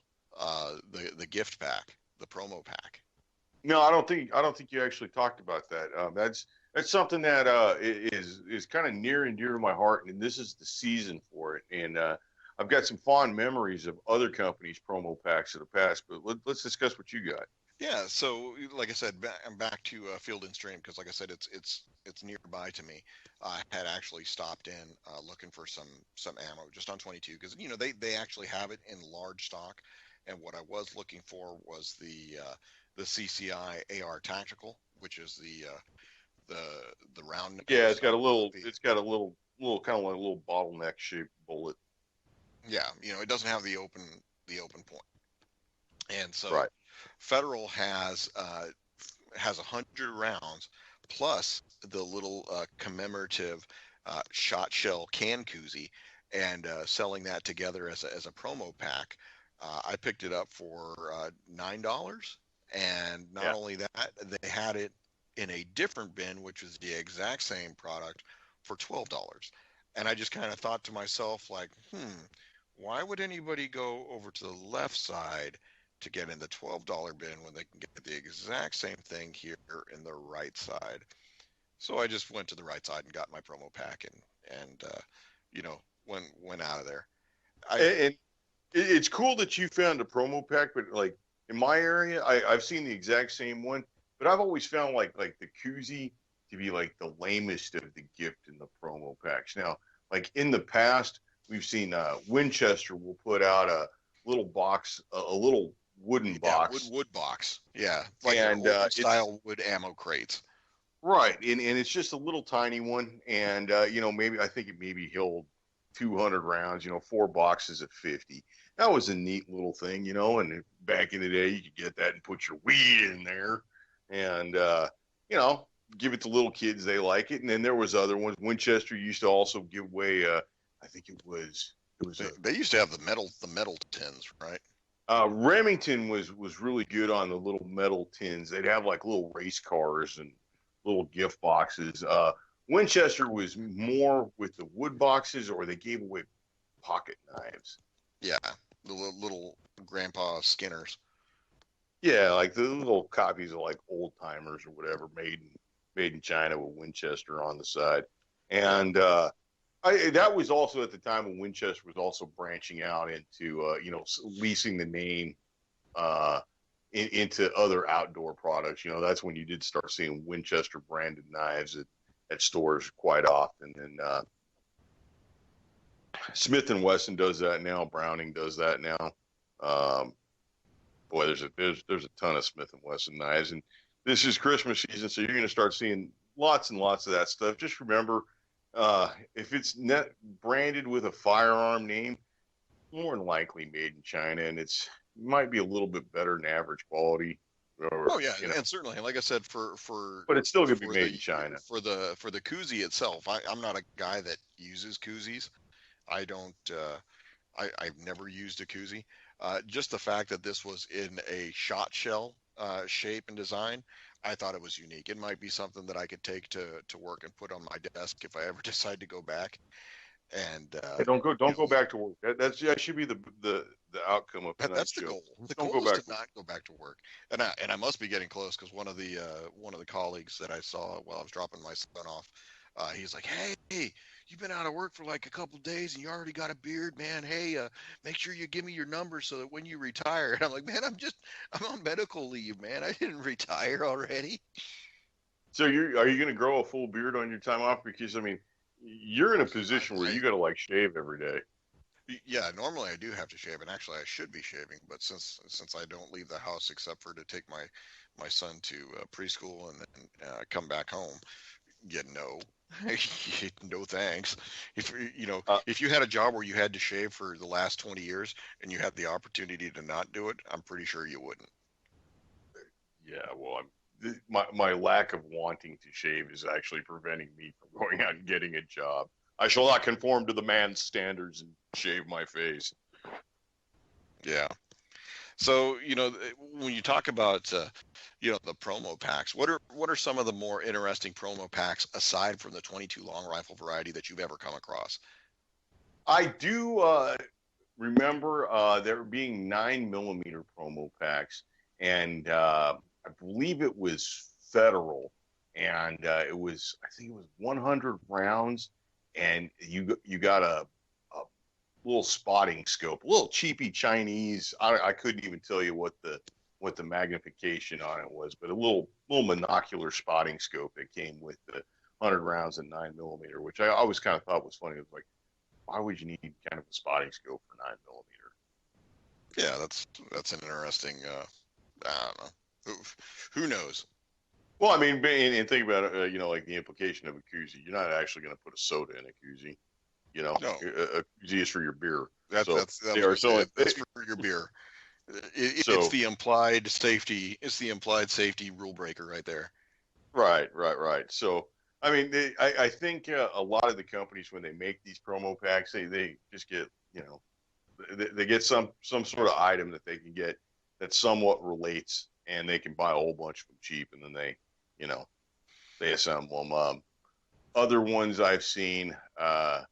the gift pack, the promo pack? No, I don't think you actually talked about that. That's something that is kind of near and dear to my heart, and this is the season for it. And I've got some fond memories of other companies' promo packs of the past. But let's discuss what you got. Yeah, so like I said, I'm back to Field and Stream because, like I said, it's nearby to me. I had actually stopped in looking for some ammo just on 22 because they actually have it in large stock, and what I was looking for was the CCI AR Tactical, which is the round. Yeah, it's got a little kind of like a little bottleneck shaped bullet. Yeah, it doesn't have the open point, and so. Right. Federal has 100 rounds plus the little commemorative shot shell can koozie, and selling that together as a promo pack. I picked it up for $9, and not only that, they had it in a different bin, which was the exact same product, for $12. And I just kind of thought to myself, like, why would anybody go over to the left side to get in the $12 bin when they can get the exact same thing here in the right side? So I just went to the right side and got my promo pack and went out of there. And it's cool that you found a promo pack, but like in my area, I've seen the exact same one, but I've always found like the koozie to be like the lamest of the gift in the promo packs. Now, like in the past, we've seen Winchester will put out a little box, a little wooden box. Wood box. Yeah. Like and style wood ammo crates. Right. And it's just a little tiny one. And, maybe I think it maybe held 200 rounds, 4 boxes of 50. That was a neat little thing, and back in the day, you could get that and put your weed in there and, give it to little kids. They like it. And then there was other ones. Winchester used to also give away, I think it was they used to have the metal tins, right? Remington was really good on the little metal tins. They'd have like little race cars and little gift boxes. Winchester was more with the wood boxes, or they gave away pocket knives. Yeah, the little Grandpa Skinners. Yeah, like the little copies of like old timers or whatever, made in China with Winchester on the side, and that was also at the time when Winchester was also branching out into leasing the name into other outdoor products. That's when you did start seeing Winchester branded knives at stores quite often, and Smith and Wesson does that now. Browning does that now. Boy, there's a ton of Smith and Wesson knives, and this is Christmas season, so you're going to start seeing lots and lots of that stuff. Just remember, if it's branded with a firearm name, more than likely made in China, and it might be a little bit better than average quality. Oh yeah, and certainly, like I said, for but it's still going to be made in China. For the koozie itself, I'm not a guy that uses koozies. I don't. I've never used a koozie. Just the fact that this was in a shot shell shape and design, I thought it was unique. It might be something that I could take to work and put on my desk if I ever decide to go back. And hey, don't go back to work. That should be the outcome of tonight's that's the show. goal. The don't goal go is back to not go back to work. And I must be getting close, because one of the colleagues that I saw while I was dropping my son off, he's like, "Hey, you've been out of work for like a couple of days and you already got a beard, man. Hey, make sure you give me your number so that when you retire." And I'm like, "Man, I'm on medical leave, man. I didn't retire already." So are you going to grow a full beard on your time off? Because I mean, you're in a position where you got to like shave every day. Yeah, normally I do have to shave, and actually I should be shaving, but since I don't leave the house except for to take my son to preschool and then come back home, no, no thanks. If you had a job where you had to shave for the last 20 years and you had the opportunity to not do it, I'm pretty sure you wouldn't. Yeah, well, my lack of wanting to shave is actually preventing me from going out and getting a job. I shall not conform to the man's standards and shave my face. Yeah. So, when you talk about, the promo packs, what are some of the more interesting promo packs aside from the 22 long rifle variety that you've ever come across? I do remember there being 9mm promo packs, and I believe it was Federal, and I think it was 100 rounds, and you got a little spotting scope, a little cheapy Chinese. I couldn't even tell you what the magnification on it was, but a little monocular spotting scope that came with the 100 rounds and 9mm, which I always kind of thought was funny. It was like, why would you need kind of a spotting scope for 9mm? Yeah, that's an interesting. I don't know. Who knows? Well, I mean, and think about it. Like the implication of a koozie. You're not actually going to put a soda in a koozie. No. A koozie is for your beer. That's for your beer. It's the implied safety. It's the implied safety rule breaker right there. Right. So, I mean, I think a lot of the companies, when they make these promo packs, they just get, they get some sort of item that they can get that somewhat relates, and they can buy a whole bunch of them cheap, and then they assemble them. Other ones I've seen, I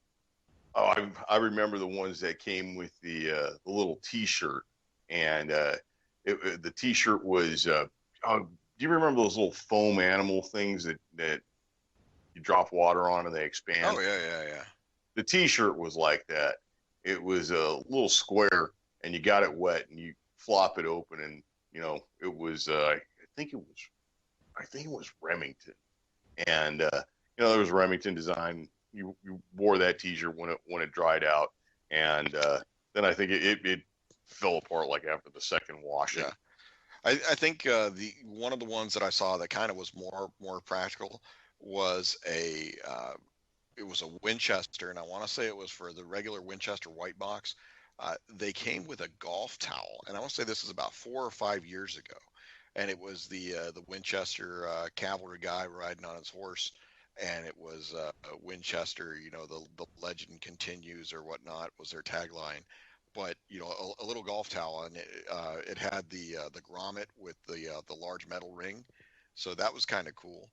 remember the ones that came with the little T-shirt, and the T-shirt was. Do you remember those little foam animal things that you drop water on and they expand? Oh yeah. The T-shirt was like that. It was a little square, and you got it wet, and you flop it open, and it was. I think it was Remington, and there was Remington design. You wore that T-shirt when it dried out, and then I think it fell apart like after the second washing. Yeah. I think one of the ones that I saw that kind of was more practical was it was a Winchester, and I want to say it was for the regular Winchester white box. They came with a golf towel, and I want to say this is about 4 or 5 years ago, and it was the Winchester cavalry guy riding on his horse, and it was Winchester. The legend continues or whatnot was their tagline. But a little golf towel, and it had the grommet with the large metal ring, so that was kind of cool.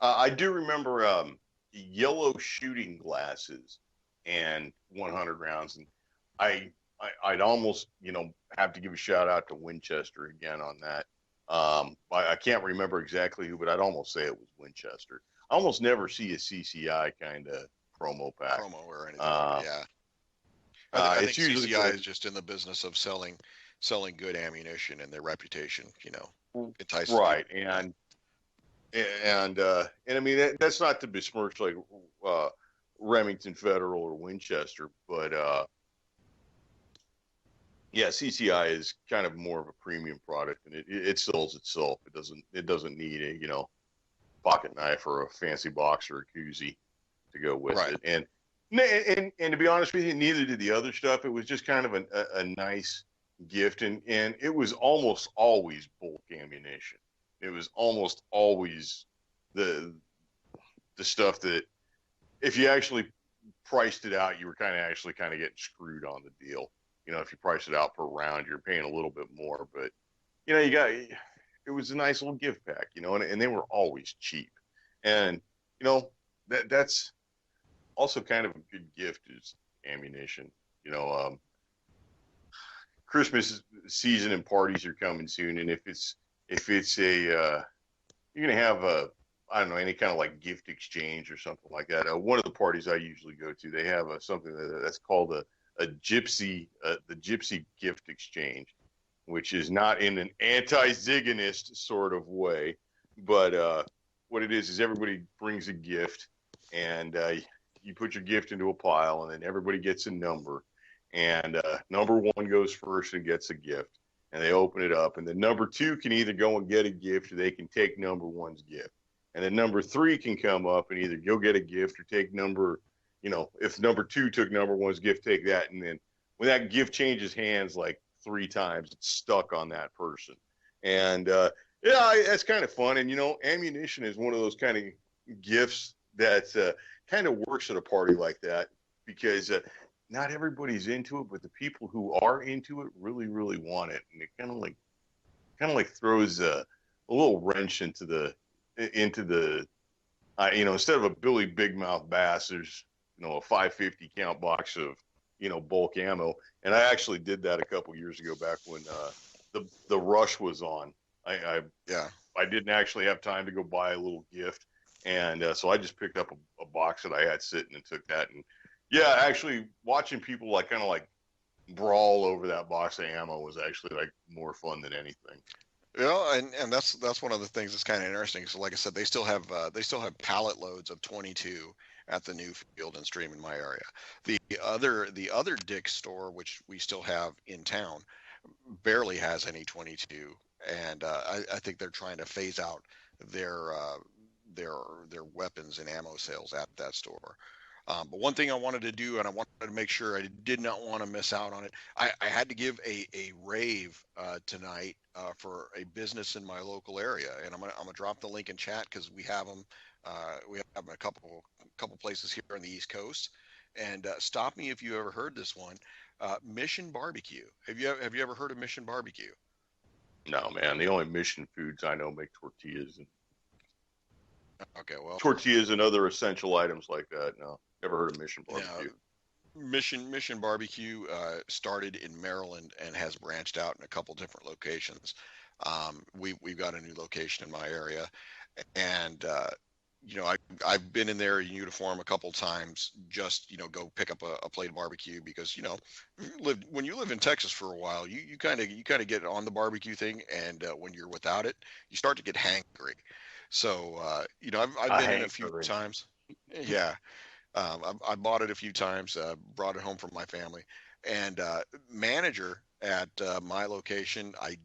I do remember yellow shooting glasses and 100 rounds, and I'd almost have to give a shout out to Winchester again on that. I can't remember exactly who, but I'd almost say it was Winchester. I almost never see a CCI kind of promo pack. Promo or anything. Yeah. I think It's usually CCI is just in the business of selling good ammunition and their reputation, entices right. people. And I mean that's not to besmirch like Remington Federal or Winchester, but yeah, CCI is kind of more of a premium product, and it sells itself. It doesn't need a pocket knife or a fancy box or a koozie to go with Right. it. And to be honest with you, neither did the other stuff. It was just kind of a nice gift, and it was almost always bulk ammunition. It was almost always the stuff that if you actually priced it out, you were kind of getting screwed on the deal. If you price it out per round, you're paying a little bit more, but it was a nice little gift pack, and they were always cheap. And that's also kind of a good gift is ammunition. Christmas season and parties are coming soon, and if it's a you're gonna have I don't know, any kind of like gift exchange or something like that. One of the parties I usually go to, they have something that's called the gypsy gift exchange, which is not in an anti-Zigonist sort of way, but what it is everybody brings a gift, and you put your gift into a pile, and then everybody gets a number, and number one goes first and gets a gift, and they open it up, and then number two can either go and get a gift, or they can take number one's gift, and then number three can come up and either go get a gift or take if number two took number one's gift, take that, and then when that gift changes hands like 3 times, it's stuck on that person, and that's kind of fun. And ammunition is one of those kind of gifts that kind of works at a party like that, because not everybody's into it, but the people who are into it really, really want it, and it kind of like throws a little wrench into the instead of a Billy Big Mouth Bass, there's a 550 count box of bulk ammo, and I actually did that a couple years ago back when the rush was on. I didn't actually have time to go buy a little gift, and so I just picked up a box that I had sitting and took that, and actually watching people kind of brawl over that box of ammo was actually more fun than anything. And that's one of the things that's kind of interesting. So like I said, they still have pallet loads of 22 at the new Field and Stream in my area. The other Dick's store, which we still have in town, barely has any 22, and I think they're trying to phase out their weapons and ammo sales at that store. But one thing I wanted to do, and I wanted to make sure I did not want to miss out on it, I had to give a rave tonight for a business in my local area, and I'm gonna drop the link in chat because we have them. We have a couple places here on the East Coast, and stop me if you ever heard this one. Mission Barbecue. Have you ever heard of Mission Barbecue? No, man. The only Mission foods I know make tortillas and well, tortillas and other essential items like that. No, never heard of Mission Barbecue. Mission Barbecue started in Maryland and has branched out in a couple different locations. We've got a new location in my area, and I've been in there in uniform a couple times, just go pick up a plate of barbecue, because when you live in Texas for a while, you kind of get on the barbecue thing, and when you're without it, you start to get hangry. So I've been in a few times. Yeah. I bought it a few times, brought it home from my family, and manager at my location, I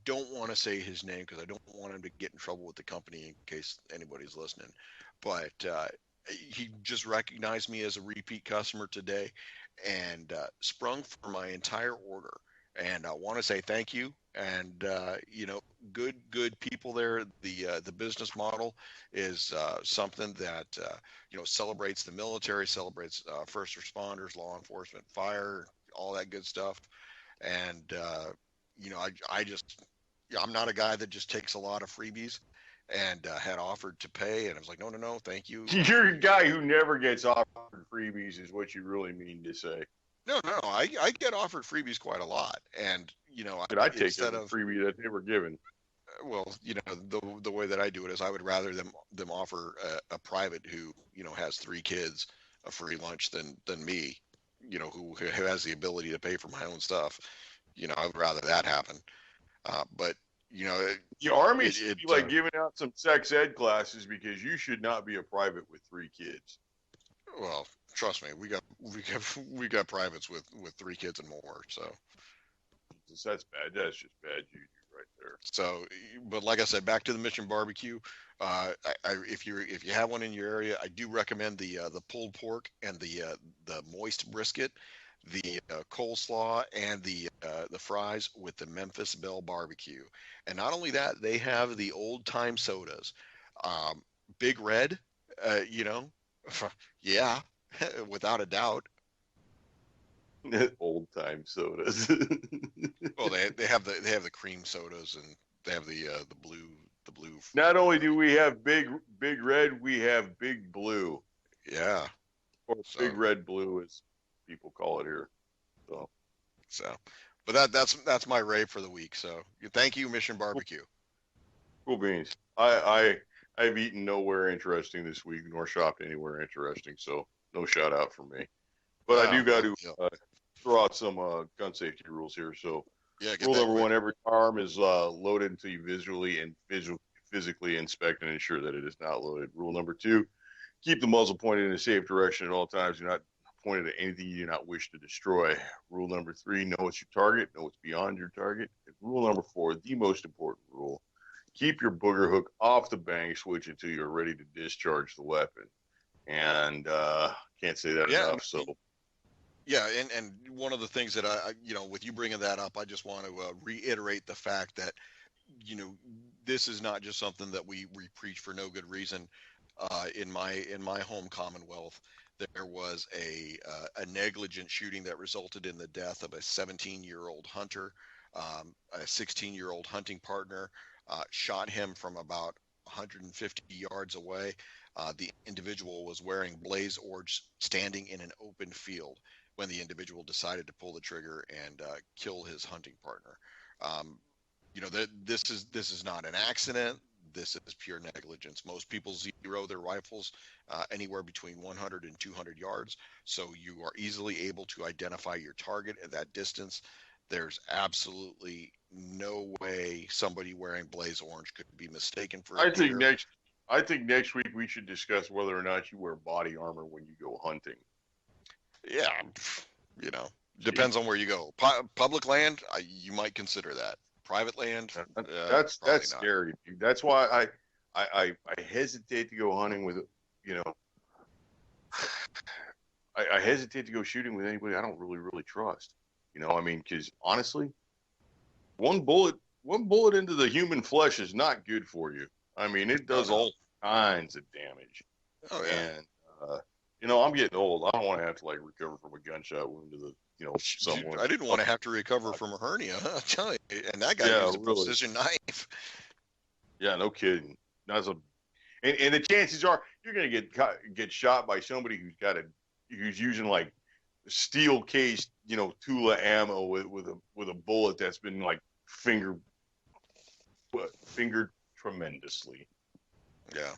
don't want to say his name because I don't want him to get in trouble with the company in case anybody's listening, but he just recognized me as a repeat customer today and sprung for my entire order. And I want to say thank you. And good people there. The business model is something that celebrates the military, celebrates first responders, law enforcement, fire, all that good stuff. And I'm not a guy that just takes a lot of freebies, and had offered to pay, and I was like, no, thank you. You're a guy who never gets offered freebies, is what you really mean to say. No, I get offered freebies quite a lot, and But I take instead it as a of freebie that they were given. well, the way that I do it is I would rather them offer a private who has 3 kids a free lunch than me, who has the ability to pay for my own stuff. I would rather that happen. But The Army should be like giving out some sex ed classes, because you should not be a private with 3 kids. Well, trust me, we got privates with 3 kids and more. So that's bad. That's just bad juju right there. So, but like I said, back to the Mission Barbecue. If you have one in your area, I do recommend the pulled pork and the moist brisket, the coleslaw, and the fries with the Memphis Belle Barbecue. And not only that, they have the old time sodas, Big Red, yeah, without a doubt. Old time sodas. Well, they have the cream sodas, and they have the blue. Not only do we have Big Red, we have Big Blue. Yeah. Or Big Red Blue, as people call it here. So, but that's my rave for the week. So thank you, Mission Barbecue. Cool beans. I've eaten nowhere interesting this week, nor shopped anywhere interesting, so no shout out for me. But I do got to throw out some gun safety rules here. So rule number 1: every firearm is loaded until you visually and physically inspect and ensure that it is not loaded. Rule number 2: keep the muzzle pointed in a safe direction at all times. Do not point it at anything you do not wish to destroy. Rule number 3: know what's your target, know what's beyond your target. And rule number 4, the most important rule: keep your booger hook off the bang switch until you're ready to discharge the weapon. And can't say that enough. So. Yeah, and one of the things that I with you bringing that up, I just want to reiterate the fact that, this is not just something that we preach for no good reason. In my home Commonwealth, there was a negligent shooting that resulted in the death of a 17-year-old hunter. A 16-year-old hunting partner shot him from about 150 yards away. The individual was wearing blaze orange, standing in an open field when the individual decided to pull the trigger and kill his hunting partner. This is not an accident. This is pure negligence. Most people zero their rifles anywhere between 100 and 200 yards, so you are easily able to identify your target at that distance. There's absolutely no way somebody wearing blaze orange could be mistaken for a deer. I think next week we should discuss whether or not you wear body armor when you go hunting. Yeah, depends on where you go. Public land, you might consider that. Private land, that's scary, dude. That's why I hesitate to go hunting with, I hesitate to go shooting with anybody I don't really trust. Because honestly, one bullet into the human flesh is not good for you. It does all kinds of damage. Oh yeah. And I'm getting old. I don't want to have to recover from a gunshot wound to the someone. I didn't want to have to recover from a hernia. I'll tell you. And that guy used a precision knife. Yeah, no kidding. And the chances are you're gonna get shot by somebody who's using steel cased Tula ammo with a bullet that's been fingered tremendously. Yeah.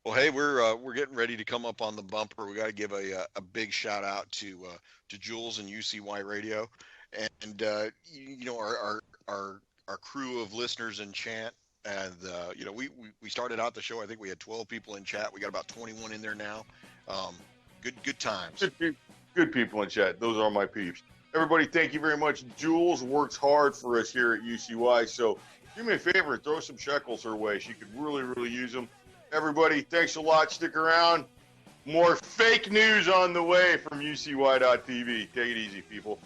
Well, hey, we're getting ready to come up on the bumper. We got to give a big shout out to Jules and UCY Radio, and our crew of listeners in chat. And we started out the show. I think we had 12 people in chat. We got about 21 in there now. Good times. Good people in chat. Those are my peeps. Everybody, thank you very much. Jules works hard for us here at UCY, so do me a favor and throw some shekels her way. She could really use them. Everybody, thanks a lot. Stick around. More fake news on the way from UCY.tv. Take it easy, people.